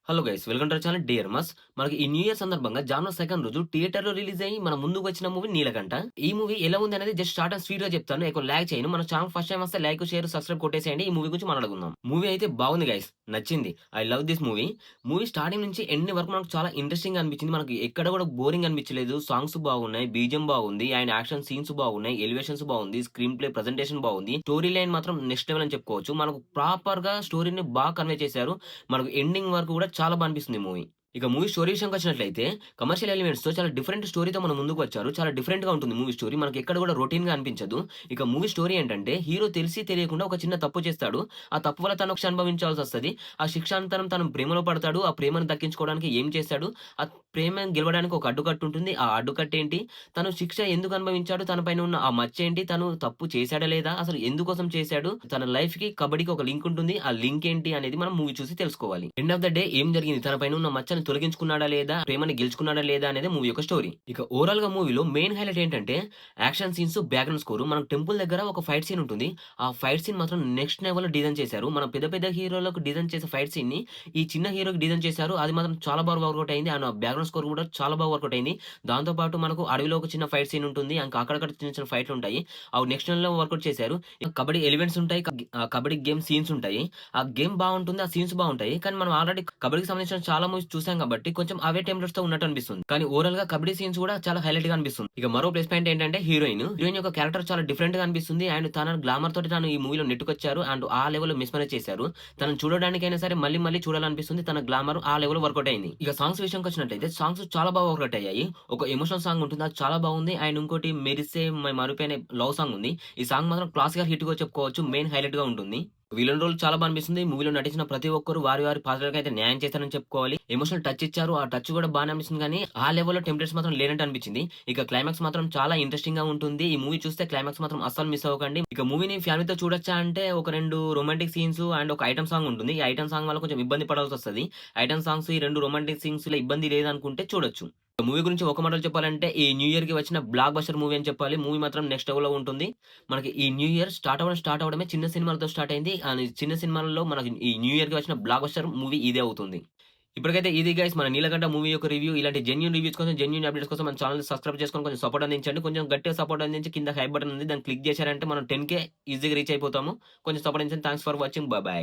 Hello guys welcome to our channel dear మస్. మనకి ఈ న్యూ ఇయర్ సందర్భంగా జనవరి 2 రోజు థియేటర్ లో రిలీజ్ అయ్యి మన ముందుకు వచ్చిన మూవీ నీలకంఠ. ఈ మూవీ ఎలా ఉంది అనేది జస్ట్ షార్ట్ అండ్ స్వీట్ గా చెప్తాను. ఎక్కువ లాగ్ చేయను. మన ఛానల్ ఫస్ట్ టైం వస్తే లైక్ షేర్ సబ్స్క్రైబ్ కొట్టేసేయండి. ఈ మూవీ గురించి మాట్లాడుకుందాం. మూవీ అయితే బాగుంది గైస్, నచ్చింది. I love this movie. Movie starting నుంచి ఎండ్ వరకు మనకు చాలా ఇంట్రెస్టింగ్ గా అనిపించింది. మనకి ఎక్కడ కూడా బోరింగ్ అనిపించలేదు. సాంగ్స్ బాగున్నాయి, బీజియం బాగుంది, ఆయన యాక్షన్ సీన్స్ బాగున్నాయి, ఎలివేషన్స్ బాగుంది, స్క్రీన్ ప్లే ప్రెజెంటేషన్ బాగుంది, స్టోరీ లైన్ మాత్రం నెక్స్ట్ లెవెల్ అని చెప్పుకోవచ్చు. మనకు ప్రాపర్ గా స్టోరీని బాగా కన్వే చేశారు. మనకు ఎండింగ్ వరకు కూడా చాలా బాగా అనిపిస్తుంది మూవీ. ఇక మూవీ స్టోరీ విషయానికొచ్చినట్లయితే, కమర్షియల్ ఎలిమెంట్స్‌తో చాలా డిఫరెంట్ స్టోరీతో మన ముందుకు వచ్చారు. చాలా డిఫరెంట్‌గా ఉంటుంది మూవీ స్టోరీ. మనకి ఎక్కడ కూడా రొటీన్‌గా అనిపించదు. ఇక మూవీ స్టోరీ ఏంటంటే, హీరో తెలిసి తెలియకుండా ఒక చిన్న తప్పు చేస్తాడు. ఆ తప్పు వల్ల తను శిక్ష అనుభవించాల్సొస్తది. ఆ శిక్షానంతరం తను ప్రేమలో పడతాడు. ఆ ప్రేమను దక్కించుకోవడానికి ఏం చేస్తాడు? ఆ ప్రేమను గెలవడానికి ఒక అడ్డుకట్ట ఉంటుంది. ఆ అడ్డుకట్టేంటి? తను శిక్ష ఎందుకు అనుభవించాడు? తన పైన ఉన్న ఆ మచ్చేంటి? తను తప్పు చేశాడా లేదా? అసలు ఎందుకోసం చేశాడు? తన లైఫ్‌కి, కబడ్డీకి ఒక లింక్ ఉంటుంది. ఆ లింక్ ఏంటి అనేది మనం మూవీ చూసి తెలుసుకోవాలి. ఎండ్ ఆఫ్ ద డే ఏం జరిగింది? తన పైన ఉన్న మచ్చని తొలగించుకున్నాడా లేదా? ప్రేమని గెలుచుకున్నాడా లేదా? అనేది మూవీ యొక్క స్టోరీ. ఇక ఓవరాల్‌గా మూవీలో మెయిన్ హైలైట్ ఏంటంటే యాక్షన్ సీన్స్, బ్యాక్‌గ్రౌండ్ స్కోర్. మనకు టెంపుల్ దగ్గర ఒక ఫైట్ సీన్ ఉంటుంది. ఆ ఫైట్ సీన్ మాత్రం నెక్స్ట్ లెవెల్‌లో డిజైన్ చేశారు. మన పెద్ద పెద్ద హీరోలకు డిజైన్ చేసే ఫైట్ సీన్‌ని ఈ చిన్న హీరోకి డిజైన్ చేశారు. అది మాత్రం చాలా బాగా వర్కౌట్ అయింది. అండ్ బ్యాక్‌గ్రౌండ్ స్కోర్ కూడా చాలా బాగా వర్కౌట్ అయింది. దాంతో పాటు మనకు అడవిలో ఒక చిన్న ఫైట్ సీన్ ఉంటుంది. ఇంకా అక్కడక్కడ చిన్న చిన్న ఫైట్‌లు ఉంటాయి. అవి నెక్స్ట్ లెవెల్‌లో వర్కౌట్ చేశారు. ఇంకా కబడ్డీ ఎలిమెంట్స్ ఉంటాయి. కబడ్డీ గేమ్ సీన్స్ ఉంటాయి. ఆ గేమ్ బావుంటుంది. ఆ సీన్స్ బావుంటాయి. కానీ మనం ఆల్రెడీ కబడ్డీకి సంబంధించిన చాలా మూవీస్ చూసాం కాబట్టి కొంచెం అవే టెంప్లెట్స్‌తో ఉన్నట్టు అనిపిస్తుంది. కానీ ఓవరాల్‌గా కబడ్డీ సీన్స్ కూడా చాలా హైలైట్‌గా అనిపిస్తుంది. ఇక మరో ప్లస్ పాయింట్ ఏంటంటే హీరోయిన్. హీరోయిన్ యొక్క క్యారెక్టర్ చాలా డిఫరెంట్‌గా అనిపిస్తుంది. అండ్ తన గ్లామర్ తోటి తను ఈ మూవీలో నెట్టుకొచ్చారు. అండ్ ఆ లెవెల్‌లో మిస్‌మరేజ్ చేశారు. తనని చూడడానికైనా సరే మళ్ళీ మళ్ళీ చూడాలనిపిస్తుంది. తన గ్లామర్ ఆ లెవెల్‌లో వర్కౌట్ అయింది. ఇక సాంగ్స్ విషయానికొచ్చినట్లయితే సాంగ్స్ చాలా బాగా వర్కౌట్ అయ్యాయి. ఒక ఎమోషనల్ సాంగ్ ఉంటుంది. అది చాలా బాగుంది. అండ్ ఇంకోటి 'మెరిసే మై మరుపే' అనే లవ్ సాంగ్ ఉంది. ఈ సాంగ్ మాత్రం క్లాసికల్ హిట్‌గా చెప్పుకోవచ్చు. మెయిన్ హైలైట్‌గా ఉంటుంది. విలన్ రోల్ చాలా బా అనిపిస్తుంది. మూవీలో నటించిన ప్రతి ఒక్కరు వారి వారి పాత్రలకైతే న్యాయం చేశారని చెప్పుకోవాలి. ఎమోషనల్ టచ్ ఇచ్చారు. ఆ టచ్ కూడా బానే అనిపిస్తుంది గానీ, ఆ లెవెల్‌లో టెంప్లెట్స్ మాత్రం లేనట్టు అనిపించింది. ఇక క్లైమాక్స్ మాత్రం చాలా ఇంట్రెస్టింగ్‌గా ఉంటుంది. ఈ మూవీ చూస్తే క్లైమాక్స్ మాత్రం అస్సలు మిస్ అవ్వకండి. ఇక మూవీని ఫ్యామిలీతో చూడొచ్చా అంటే ఒక 2 రొమాంటిక్ సీన్స్ అండ్ ఒక ఐటెమ్ సాంగ్ ఉంటుంది. ఈ ఐటెమ్ సాంగ్ వల్ల కొంచెం ఇబ్బంది పడాల్సొస్తది. ఐటెమ్ సాంగ్స్ ఈ 2 రొమాంటిక్ సీన్స్‌లో ఇబ్బంది లేదనుకుంటే చూడొచ్చు. మూవీ గురించి ఒక మాటలో చెప్పాలంటే ఈ న్యూ ఇయర్‌కి వచ్చిన బ్లాక్ బస్టర్ మూవీ అని చెప్పాలి. మూవీ మాత్రం నెక్స్ట్ లెవెల్‌లో ఉంటుంది. మనకి ఈ న్యూ ఇయర్ స్టార్ట్ అవ్వడమే చిన్న సినిమాలతో స్టార్ట్ అయింది. అండ్ చిన్న సినిమాలలో మనకి ఈ న్యూ ఇయర్‌కి వచ్చిన బ్లాక్ బస్టర్ మూవీ ఇదే అవుతుంది. ఇప్పటికైతే ఇది గైస్ మన 'నీలకంఠ' మూవీ యొక్క రివ్యూ. ఇలాంటి జెన్యూన్ రివ్యూస్ కోసం, జెన్యూన్ అప్డేట్స్ కోసం మన ఛానెల్‌ని సబ్స్క్రైబ్ చేసుకొని కొంచెం సపోర్ట్ అందించండి. కొంచెం గట్టిగా సపోర్ట్ అందించి కింద హై బటన్ ఉంది. దాన్ని క్లిక్ చేశారంటే మనం 10,000 ఈజీగా రీచ్ అయిపోతాము. కొంచెం సపోర్ట్ అందించండి. Thanks for watching. By by.